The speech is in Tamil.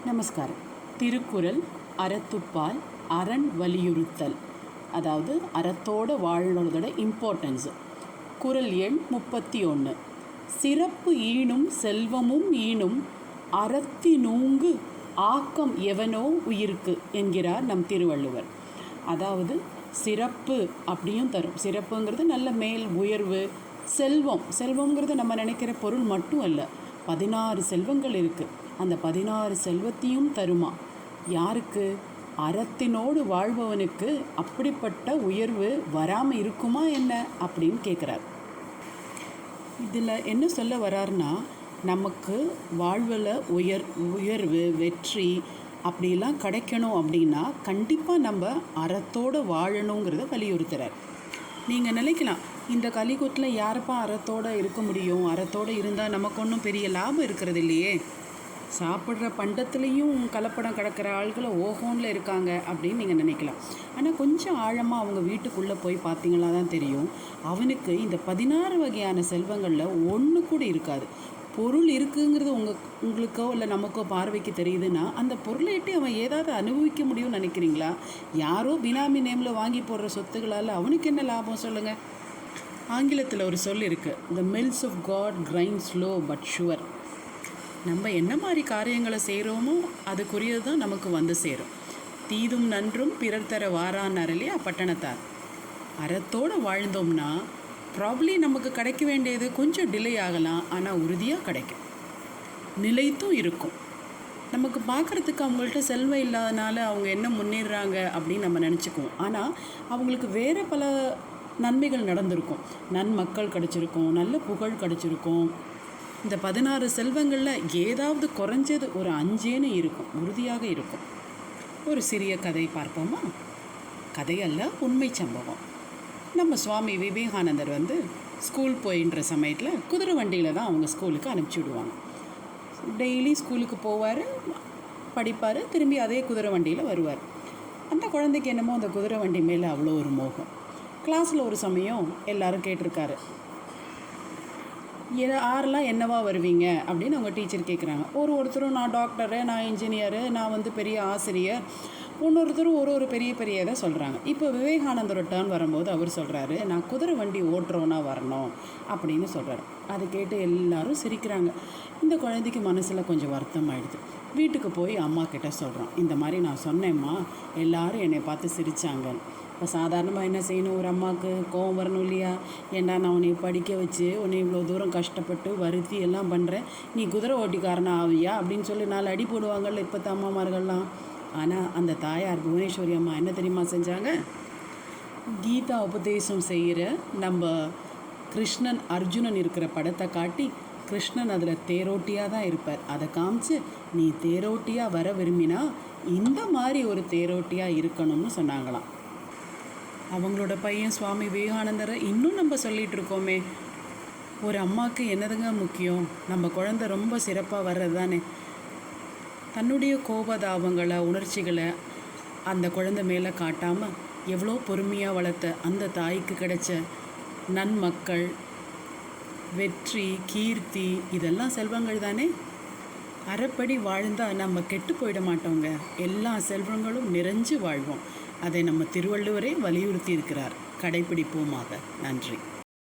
நமஸ்காரம். திருக்குறள் அறத்துப்பால் அரண் வலியுறுத்தல், அதாவது அறத்தோடு வாழறதோட இம்பார்ட்டன்ஸு. குறள் எண் 31. சிறப்பு ஈனும் செல்வமும் ஈனும் அறத்தினூங்கு ஆக்கம் எவனோ உயிர்க்கு என்கிறார் நம் திருவள்ளுவர். அதாவது சிறப்பு அப்படியும் தரும். சிறப்புங்கிறது நல்ல மேல் உயர்வு. செல்வங்கிறது நம்ம நினைக்கிற பொருள் மட்டும் அல்ல, 16 செல்வங்கள் இருக்குது. அந்த 16 செல்வத்தையும் தருமா. யாருக்கு? அறத்தினோடு வாழ்பவனுக்கு அப்படிப்பட்ட உயர்வு வராமல் இருக்குமா என்ன அப்படின்னு கேட்குறார். இதில் என்ன சொல்ல வர்றாருன்னா, நமக்கு வாழ்வில் உயர்வு வெற்றி அப்படிலாம் கிடைக்கணும் அப்படின்னா கண்டிப்பாக நம்ம அறத்தோடு வாழணுங்கிறத வலியுறுத்துகிறார். நீங்கள் நினைக்கலாம், இந்த கலியுகத்தில் யாரப்பா அறத்தோடு இருக்க முடியும்? அறத்தோடு இருந்தால் நமக்கு ஒன்றும் பெரிய லாபம் இருக்கிறது இல்லையே. சாப்பிட்ற பண்டத்துலேயும் கலப்படம் கிடக்கிற ஆள்களை ஓஹோனில் இருக்காங்க அப்படின்னு நீங்கள் நினைக்கலாம். ஆனால் கொஞ்சம் ஆழமாக அவங்க வீட்டுக்குள்ளே போய் பார்த்தீங்களா தான் தெரியும், அவனுக்கு இந்த 16 வகையான செல்வங்களில் ஒன்று கூட இருக்காது. பொருள் இருக்குங்கிறது உங்களுக்கோ இல்லை நமக்கோ பார்வைக்கு தெரியுதுன்னா அந்த பொருளையிட்டு அவன் ஏதாவது அனுபவிக்க முடியும்னு நினைக்கிறீங்களா? யாரோ பினாமி நேமில் வாங்கி போடுற சொத்துக்களால் அவனுக்கு என்ன லாபம் சொல்லுங்கள்? ஆங்கிலத்தில் ஒரு சொல் இருக்குது, the mills of God grind slow but sure. நம்ம என்ன மாதிரி காரியங்களை செய்கிறோமோ அதுக்குரியது தான் நமக்கு வந்து சேரும். தீதும் நன்றும் பிறர் தர வாரான்னார் இல்லையா பட்டணத்தார். அறத்தோடு வாழ்ந்தோம்னா ப்ராப்ளி நமக்கு கிடைக்க வேண்டியது கொஞ்சம் டிலே ஆகலாம், ஆனால் உறுதியாக கிடைக்கும், நிலைத்தும் இருக்கும். நமக்கு பார்க்குறதுக்கு அவங்கள்ட்ட செல்வம் இல்லாதனால அவங்க என்ன முன்னேறுறாங்க அப்படின்னு நம்ம நினச்சிக்குவோம். ஆனால் அவங்களுக்கு வேறு பல நன்மைகள் நடந்திருக்கும். நன்மக்கள் கிடச்சிருக்கும், நல்ல புகழ் கிடச்சிருக்கும். இந்த 16 செல்வங்களில் ஏதாவது குறைஞ்சது ஒரு 5 இருக்கும், உறுதியாக இருக்கும். ஒரு சிறிய கதை பார்ப்போமா? கதையல்ல, உண்மை சம்பவம். நம்ம சுவாமி விவேகானந்தர் ஸ்கூல் போயின்ற சமயத்தில் குதிரை வண்டியில் தான் அவங்க ஸ்கூலுக்கு அனுப்பிச்சி விடுவாங்க. டெய்லி ஸ்கூலுக்கு போவார், படிப்பார், திரும்பி அதே குதிரை வண்டியில் வருவார். அந்த குழந்தைக்கு என்னமோ அந்த குதிரை வண்டி மேலே அவ்வளோ ஒரு மோகம். கிளாஸில் ஒரு சமயம் எல்லாரும் கேட்டிருக்காரு, யாரெல்லாம் என்னவா வருவீங்க அப்படின்னு அவங்க டீச்சர் கேட்குறாங்க. ஒருத்தரும் நான் டாக்டரு, நான் இன்ஜினியரு, நான் பெரிய ஆசிரியர், இன்னொருத்தரும் ஒரு பெரிய இதை சொல்கிறாங்க. இப்போ விவேகானந்தரோட டர்ன் வரும்போது அவர் சொல்கிறாரு, நான் குதிரை வண்டி ஓட்டுறோன்னா வரணும் அப்படின்னு சொல்கிறாரு. அதை கேட்டு எல்லாரும் சிரிக்கிறாங்க. இந்த குழந்தைக்கு மனசில் கொஞ்சம் வருத்தம் ஆகிடுது. வீட்டுக்கு போய் அம்மா கிட்ட சொல்கிறான், இந்த மாதிரி நான் சொன்னேம்மா, எல்லாரும் என்னை பார்த்து சிரித்தாங்க. இப்போ சாதாரணமாக என்ன செய்யணும், ஒரு அம்மாவுக்கு கோவம் வரணும் இல்லையா? ஏன்னா நான் உன்னை படிக்க வச்சு உன்னை இவ்வளோ தூரம் கஷ்டப்பட்டு வருத்தி எல்லாம் பண்ணுறேன், நீ குதிரை ஓட்டிக்காரனா ஆவியா அப்படின்னு சொல்லி 4 அடி போடுவாங்கள்ல இப்போ அம்மாமார்கள்லாம். ஆனால் அந்த தாயார் புவனேஸ்வரி அம்மா என்ன தெரியுமா செஞ்சாங்க? கீதா உபதேசம் செய்கிற நம்ம கிருஷ்ணன் அர்ஜுனன் இருக்கிற படத்தை காட்டி, கிருஷ்ணன் அதில் தேரோட்டியாக தான் இருப்பார், அதை காமிச்சு நீ தேரோட்டியாக வர விரும்பினா இந்த மாதிரி ஒரு தேரோட்டியாக இருக்கணும்னு சொன்னாங்களாம். அவங்களோட பையன் சுவாமி விவேகானந்தரை இன்னும் நம்ம சொல்லிகிட்டு இருக்கோமே. ஒரு அம்மாவுக்கு என்னதுங்க முக்கியம்? நம்ம குழந்தை ரொம்ப சிறப்பாக வர்றது தானே. தன்னுடைய கோபதாபங்களை உணர்ச்சிகளை அந்த குழந்தை மேலே காட்டாமல் எவ்வளோ பொறுமையாக வளர்த்த அந்த தாய்க்கு கிடைச்ச நன்மக்கள், வெற்றி, கீர்த்தி, இதெல்லாம் செல்வங்கள் தானே. அறப்படி வாழ்ந்தால் நம்ம கெட்டு போயிட மாட்டோங்க, எல்லா செல்வங்களும் நிறைஞ்சு வாழ்வோம். அதை நம்ம திருவள்ளுவரே வலியுறுத்தி இருக்கிறார். கடைப்பிடிப்போமாக. நன்றி.